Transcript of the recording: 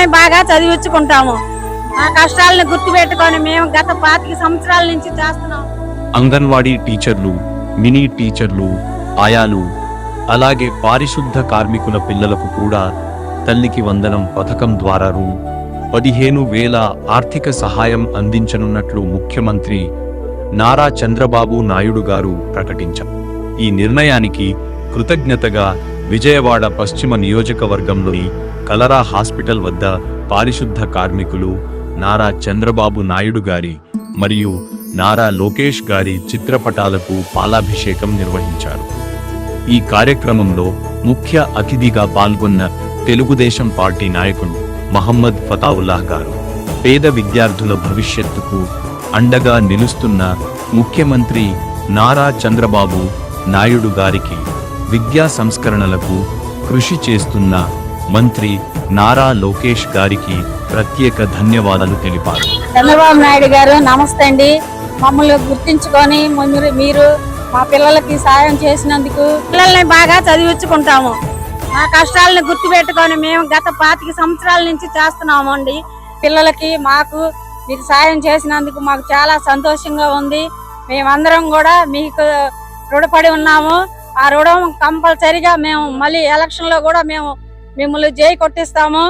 పిల్లల్ని బాగా చదివించుకుంటాము. ఆ కష్టాలను గుర్తుపెట్టుకొని మేము గత 25 సంవత్సరాల నుంచి చేస్తున్నాం. అంగన్వాడీ టీచర్లు, మినీ టీచర్లు, ఆయాలు, అలాగే పారిశుద్ధ కార్మికుల పిల్లలకు కూడా తల్లికి వందనం పథకం ద్వారా రూ. 15,000 ఆర్థిక సహాయం అందించనున్నట్లు ముఖ్యమంత్రి నారా చంద్రబాబు నాయుడు గారు ప్రకటించారు. ఈ నిర్ణయానికి కృతజ్ఞతగా విజయవాడ పశ్చిమ నియోజకవర్గంలోని కలరా హాస్పిటల్ వద్ద పారిశుద్ధ కార్మికులు నారా చంద్రబాబు నాయుడు గారి మరియు నారా లోకేష్ గారి చిత్రపటాలకు పాలాభిషేకం నిర్వహించారు. ఈ కార్యక్రమంలో ముఖ్య అతిథిగా పాల్గొన్న తెలుగుదేశం పార్టీ నాయకులు మహమ్మద్ ఫతావుల్లాహ్ గారు పేద విద్యార్థుల భవిష్యత్తుకు అండగా నిలుస్తున్న ముఖ్యమంత్రి నారా చంద్రబాబు నాయుడు గారికి, విద్యా సంస్కరణలకు కృషి చేస్తున్న మంత్రి నారా లోకేష్ గారికి ప్రత్యేక ధన్యవాదాలు తెలిపారు. చంద్రబాబు నాయుడు గారు నమస్తే అండి. మమ్మల్ని గుర్తించుకొని మీరు మా పిల్లలకి సాయం చేసినందుకు పిల్లల్ని బాగా చదివించుకుంటాము. మా కష్టాలను గుర్తుపెట్టుకొని మేము గత 25 సంవత్సరాల నుంచి చేస్తున్నాము అండి. పిల్లలకి మాకు మీరు సాయం చేసినందుకు మాకు చాలా సంతోషంగా ఉంది. మేమందరం కూడా మీకు రుణపడి ఉన్నాము. ఆ రుణం కంపల్సరిగా మేము మళ్ళీ ఎలక్షన్ లో కూడా మేము మిమ్మల్ని జై కొట్టిస్తాము.